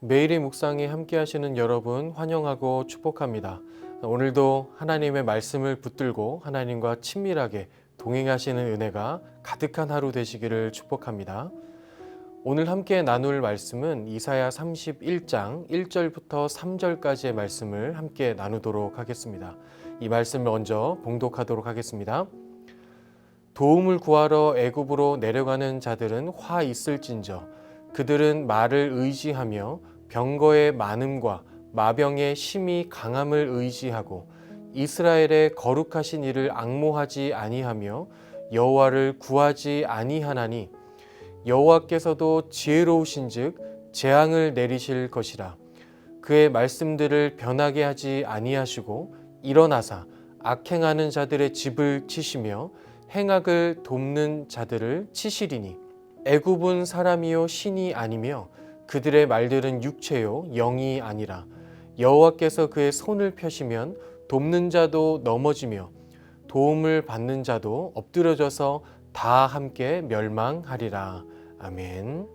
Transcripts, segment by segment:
매일의 묵상에 함께 하시는 여러분 환영하고 축복합니다. 오늘도 하나님의 말씀을 붙들고 하나님과 친밀하게 동행하시는 은혜가 가득한 하루 되시기를 축복합니다. 오늘 함께 나눌 말씀은 이사야 31장 1절부터 3절까지의 말씀을 함께 나누도록 하겠습니다. 이 말씀을 먼저 봉독하도록 하겠습니다. 도움을 구하러 애굽으로 내려가는 자들은 화 있을진저 그들은 말을 의지하며 병거의 많음과 마병의 심히 강함을 의지하고 이스라엘의 거룩하신 이를 앙모하지 아니하며 여호와를 구하지 아니하나니 여호와께서도 지혜로우신즉 재앙을 내리실 것이라. 그의 말씀들을 변하게 하지 아니하시고 일어나사 악행하는 자들의 집을 치시며 행악을 돕는 자들을 치시리니 애굽은 사람이요 신이 아니며 그들의 말들은 육체요 영이 아니라. 여호와께서 그의 손을 펴시면 돕는 자도 넘어지며 도움을 받는 자도 엎드려져서 다 함께 멸망하리라. 아멘.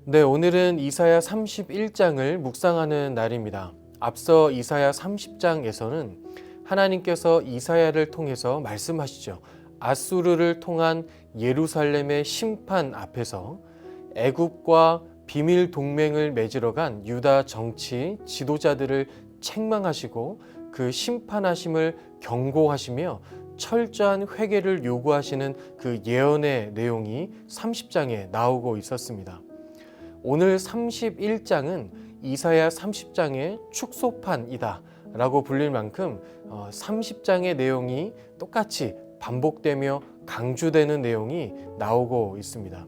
네, 오늘은 이사야 31장을 묵상하는 날입니다. 앞서 이사야 30장에서는 하나님께서 이사야를 통해서 말씀하시죠. 아수르를 통한 예루살렘의 심판 앞에서 애굽과 비밀 동맹을 맺으러 간 유다 정치 지도자들을 책망하시고 그 심판하심을 경고하시며 철저한 회개를 요구하시는 그 예언의 내용이 30장에 나오고 있었습니다. 오늘 31장은 이사야 30장의 축소판이다 라고 불릴 만큼 30장의 내용이 똑같이 반복되며 강조되는 내용이 나오고 있습니다.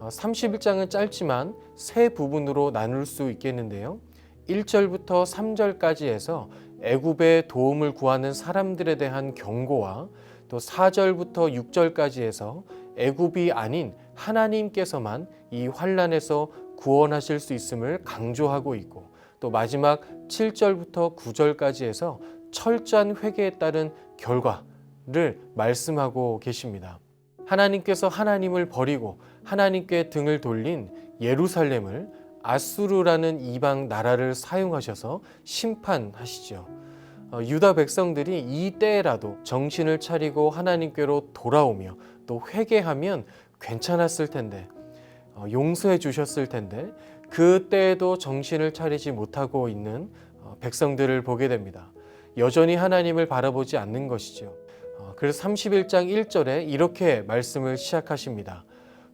31장은 짧지만 세 부분으로 나눌 수 있겠는데요. 1절부터 3절까지 해서 애굽의 도움을 구하는 사람들에 대한 경고와 또 4절부터 6절까지 해서 애굽이 아닌 하나님께서만 이 환난에서 구원하실 수 있음을 강조하고 있고, 또 마지막 7절부터 9절까지 해서 철저한 회개에 따른 결과를 말씀하고 계십니다. 하나님께서 하나님을 버리고 하나님께 등을 돌린 예루살렘을 아수르라는 이방 나라를 사용하셔서 심판하시죠. 유다 백성들이 이 때라도 정신을 차리고 하나님께로 돌아오며 또 회개하면 괜찮았을 텐데, 용서해 주셨을 텐데 그 때에도 정신을 차리지 못하고 있는 백성들을 보게 됩니다. 여전히 하나님을 바라보지 않는 것이죠. 그래서 31장 1절에 이렇게 말씀을 시작하십니다.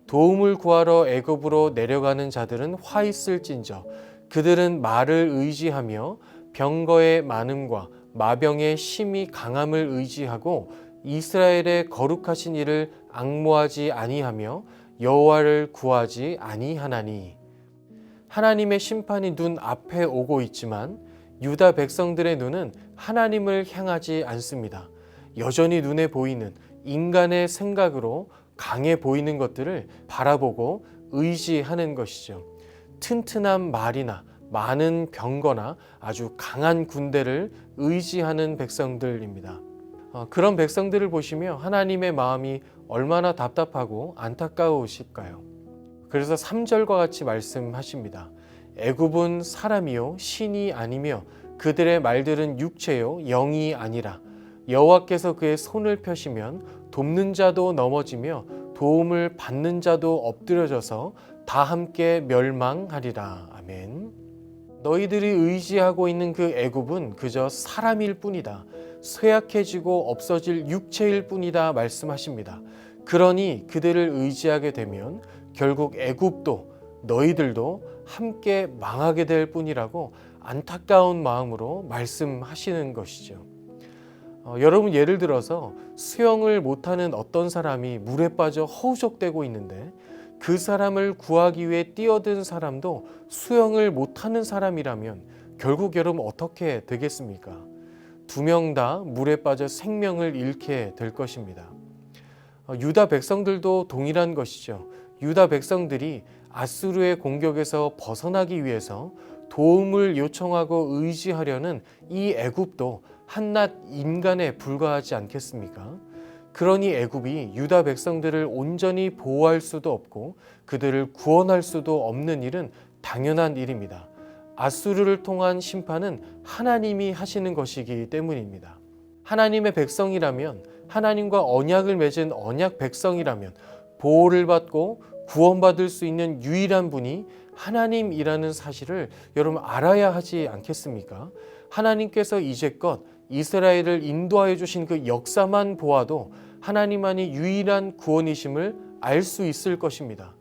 도움을 구하러 애굽으로 내려가는 자들은 화 있을진저 그들은 말을 의지하며 병거의 많음과 마병의 심히 강함을 의지하고 이스라엘의 거룩하신 이를 앙모하지 아니하며 여호와를 구하지 아니하나니. 하나님의 심판이 눈 앞에 오고 있지만 유다 백성들의 눈은 하나님을 향하지 않습니다. 여전히 눈에 보이는 인간의 생각으로 강해 보이는 것들을 바라보고 의지하는 것이죠. 튼튼한 말이나 많은 병거나 아주 강한 군대를 의지하는 백성들입니다. 그런 백성들을 보시며 하나님의 마음이 얼마나 답답하고 안타까우실까요? 그래서 3절과 같이 말씀하십니다. 애굽은 사람이요 신이 아니며 그들의 말들은 육체요 영이 아니라. 여호와께서 그의 손을 펴시면 돕는 자도 넘어지며 도움을 받는 자도 엎드려져서 다 함께 멸망하리라. 아멘. 너희들이 의지하고 있는 그 애굽은 그저 사람일 뿐이다. 쇠약해지고 없어질 육체일 뿐이다 말씀하십니다. 그러니 그들을 의지하게 되면 결국 애굽도 너희들도 함께 망하게 될 뿐이라고 안타까운 마음으로 말씀하시는 것이죠. 여러분, 예를 들어서 수영을 못하는 어떤 사람이 물에 빠져 허우적대고 있는데 그 사람을 구하기 위해 뛰어든 사람도 수영을 못하는 사람이라면 결국 여러분 어떻게 되겠습니까? 두 명 다 물에 빠져 생명을 잃게 될 것입니다. 유다 백성들도 동일한 것이죠. 유다 백성들이 아수르의 공격에서 벗어나기 위해서 도움을 요청하고 의지하려는 이 애굽도 한낱 인간에 불과하지 않겠습니까? 그러니 애굽이 유다 백성들을 온전히 보호할 수도 없고 그들을 구원할 수도 없는 일은 당연한 일입니다. 앗수르를 통한 심판은 하나님이 하시는 것이기 때문입니다. 하나님의 백성이라면, 하나님과 언약을 맺은 언약 백성이라면 보호를 받고 구원받을 수 있는 유일한 분이 하나님이라는 사실을 여러분 알아야 하지 않겠습니까? 하나님께서 이제껏 이스라엘을 인도하여 주신 그 역사만 보아도 하나님만이 유일한 구원이심을 알 수 있을 것입니다.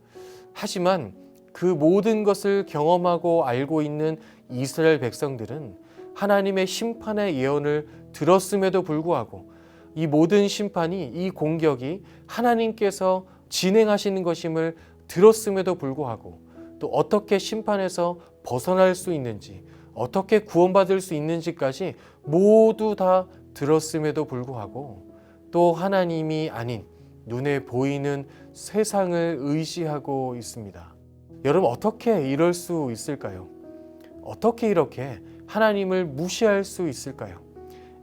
하지만 그 모든 것을 경험하고 알고 있는 이스라엘 백성들은 하나님의 심판의 예언을 들었음에도 불구하고 이 모든 심판이, 이 공격이 하나님께서 진행하시는 것임을 들었음에도 불구하고 또 어떻게 심판에서 벗어날 수 있는지, 어떻게 구원받을 수 있는지까지 모두 다 들었음에도 불구하고 또 하나님이 아닌 눈에 보이는 세상을 의지하고 있습니다. 여러분, 어떻게 이럴 수 있을까요? 어떻게 이렇게 하나님을 무시할 수 있을까요?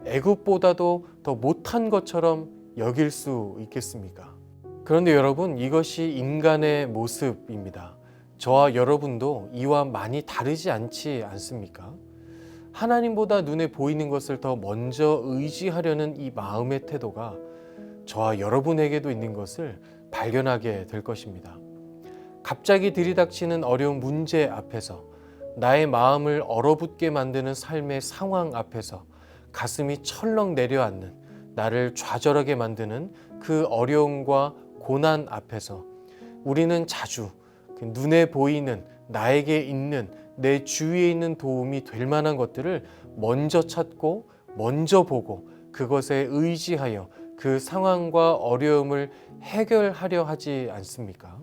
애굽보다도 더 못한 것처럼 여길 수 있겠습니까? 그런데 여러분, 이것이 인간의 모습입니다. 저와 여러분도 이와 많이 다르지 않지 않습니까? 하나님보다 눈에 보이는 것을 더 먼저 의지하려는 이 마음의 태도가 저와 여러분에게도 있는 것을 발견하게 될 것입니다. 갑자기 들이닥치는 어려운 문제 앞에서, 나의 마음을 얼어붙게 만드는 삶의 상황 앞에서 가슴이 철렁 내려앉는, 나를 좌절하게 만드는 그 어려움과 고난 앞에서 우리는 자주 그 눈에 보이는, 나에게 있는, 내 주위에 있는 도움이 될 만한 것들을 먼저 찾고 먼저 보고 그것에 의지하여 그 상황과 어려움을 해결하려 하지 않습니까?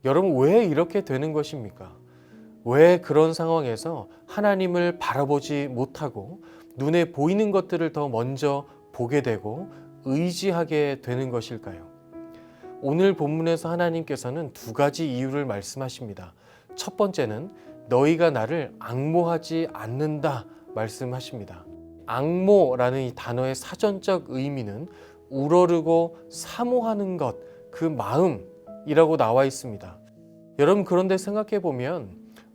여러분, 왜 이렇게 되는 것입니까? 왜 그런 상황에서 하나님을 바라보지 못하고 눈에 보이는 것들을 더 먼저 보게 되고 의지하게 되는 것일까요? 오늘 본문에서 하나님께서는 두 가지 이유를 말씀하십니다. 첫 번째는 너희가 나를 앙모하지 않는다 말씀하십니다. 앙모라는 이 단어의 사전적 의미는 우러르고 사모하는 것, 그 마음이라고 나와 있습니다. 여러분, 그런데 생각해 보면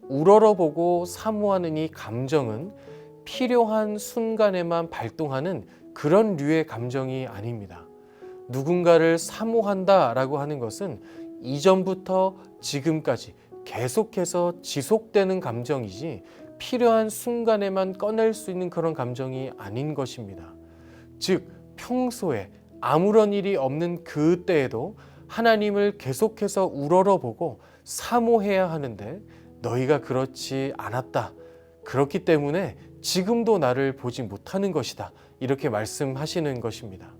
우러러보고 사모하는 이 감정은 필요한 순간에만 발동하는 그런 류의 감정이 아닙니다. 누군가를 사모한다라고 하는 것은 이전부터 지금까지 계속해서 지속되는 감정이지 필요한 순간에만 꺼낼 수 있는 그런 감정이 아닌 것입니다. 즉, 평소에 아무런 일이 없는 그때에도 하나님을 계속해서 우러러보고 사모해야 하는데 너희가 그렇지 않았다. 그렇기 때문에 지금도 나를 보지 못하는 것이다. 이렇게 말씀하시는 것입니다.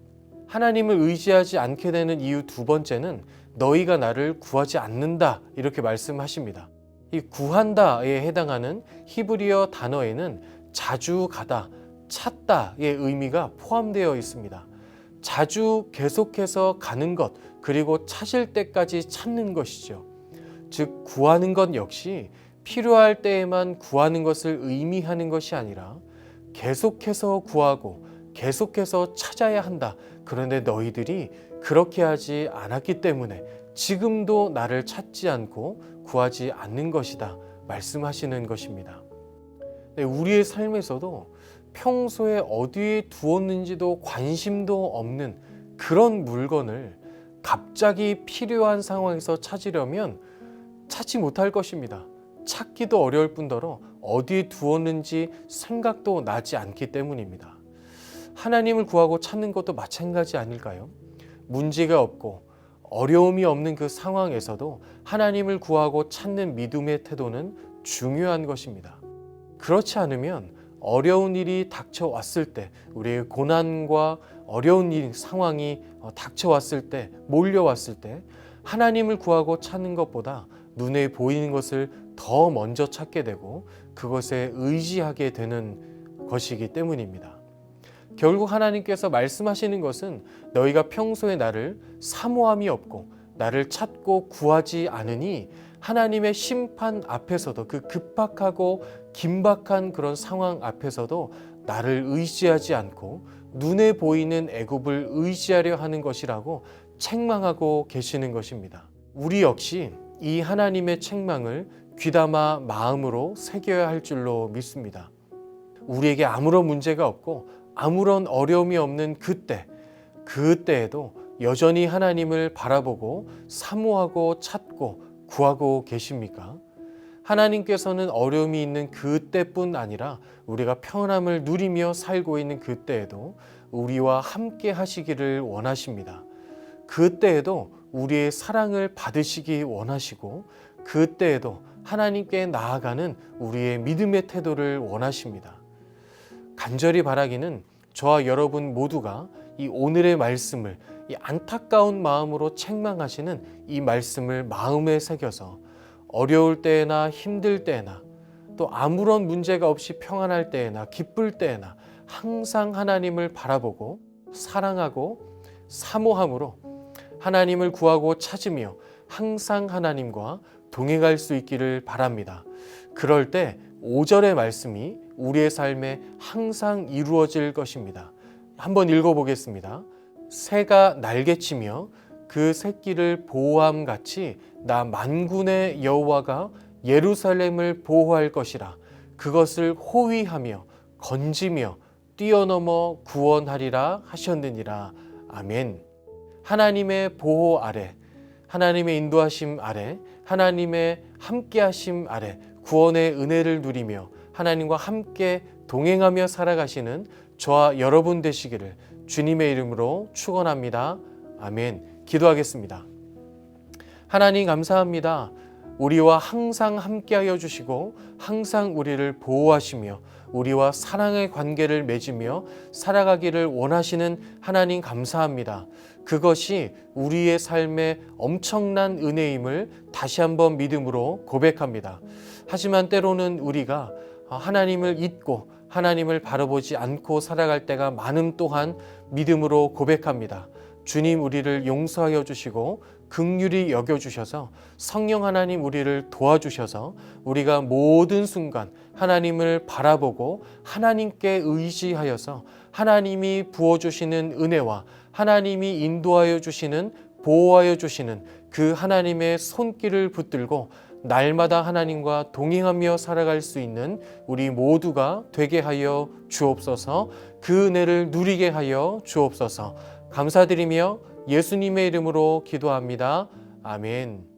하나님을 의지하지 않게 되는 이유 두 번째는 너희가 나를 구하지 않는다. 이렇게 말씀하십니다. 이 구한다에 해당하는 히브리어 단어에는 자주 가다, 찾다의 의미가 포함되어 있습니다. 자주 계속해서 가는 것, 그리고 찾을 때까지 찾는 것이죠. 즉, 구하는 것 역시 필요할 때에만 구하는 것을 의미하는 것이 아니라 계속해서 구하고 계속해서 찾아야 한다. 그런데 너희들이 그렇게 하지 않았기 때문에 지금도 나를 찾지 않고 구하지 않는 것이다 말씀하시는 것입니다. 우리의 삶에서도 평소에 어디에 두었는지도 관심도 없는 그런 물건을 갑자기 필요한 상황에서 찾으려면 찾지 못할 것입니다. 찾기도 어려울 뿐더러 어디에 두었는지 생각도 나지 않기 때문입니다. 하나님을 구하고 찾는 것도 마찬가지 아닐까요? 문제가 없고 어려움이 없는 그 상황에서도 하나님을 구하고 찾는 믿음의 태도는 중요한 것입니다. 그렇지 않으면 어려운 일이 닥쳐왔을 때, 우리의 고난과 어려운 일, 상황이 닥쳐왔을 때, 몰려왔을 때 하나님을 구하고 찾는 것보다 눈에 보이는 것을 더 먼저 찾게 되고 그것에 의지하게 되는 것이기 때문입니다. 결국 하나님께서 말씀하시는 것은 너희가 평소에 나를 사모함이 없고 나를 찾고 구하지 않으니 하나님의 심판 앞에서도, 그 급박하고 긴박한 그런 상황 앞에서도 나를 의지하지 않고 눈에 보이는 애굽을 의지하려 하는 것이라고 책망하고 계시는 것입니다. 우리 역시 이 하나님의 책망을 귀담아 마음으로 새겨야 할 줄로 믿습니다. 우리에게 아무런 문제가 없고 아무런 어려움이 없는 그때에도 여전히 하나님을 바라보고 사모하고 찾고 구하고 계십니까? 하나님께서는 어려움이 있는 그때뿐 아니라 우리가 평안함을 누리며 살고 있는 그때에도 우리와 함께 하시기를 원하십니다. 그때에도 우리의 사랑을 받으시기 원하시고 그때에도 하나님께 나아가는 우리의 믿음의 태도를 원하십니다. 간절히 바라기는 저와 여러분 모두가 이 오늘의 말씀을 이 안타까운 마음으로 책망하시는 이 말씀을 마음에 새겨서 어려울 때나 힘들 때나 또 아무런 문제가 없이 평안할 때나 기쁠 때나 항상 하나님을 바라보고 사랑하고 사모함으로 하나님을 구하고 찾으며 항상 하나님과 동행할 수 있기를 바랍니다. 그럴 때 5절의 말씀이 우리의 삶에 항상 이루어질 것입니다. 한번 읽어보겠습니다. 새가 날개치며 그 새끼를 보호함 같이 나 만군의 여호와가 예루살렘을 보호할 것이라. 그것을 호위하며 건지며 뛰어넘어 구원하리라 하셨느니라. 아멘. 하나님의 보호 아래, 하나님의 인도하심 아래, 하나님의 함께하심 아래 구원의 은혜를 누리며 하나님과 함께 동행하며 살아가시는 저와 여러분 되시기를 주님의 이름으로 축원합니다. 아멘. 기도하겠습니다. 하나님 감사합니다. 우리와 항상 함께하여 주시고 항상 우리를 보호하시며 우리와 사랑의 관계를 맺으며 살아가기를 원하시는 하나님 감사합니다. 그것이 우리의 삶의 엄청난 은혜임을 다시 한번 믿음으로 고백합니다. 하지만 때로는 우리가 하나님을 잊고 하나님을 바라보지 않고 살아갈 때가 많음 또한 믿음으로 고백합니다. 주님 우리를 용서하여 주시고 긍휼히 여겨주셔서 성령 하나님 우리를 도와주셔서 우리가 모든 순간 하나님을 바라보고 하나님께 의지하여서 하나님이 부어주시는 은혜와 하나님이 인도하여 주시는 보호하여 주시는 그 하나님의 손길을 붙들고 날마다 하나님과 동행하며 살아갈 수 있는 우리 모두가 되게 하여 주옵소서. 그 은혜를 누리게 하여 주옵소서. 감사드리며 예수님의 이름으로 기도합니다. 아멘.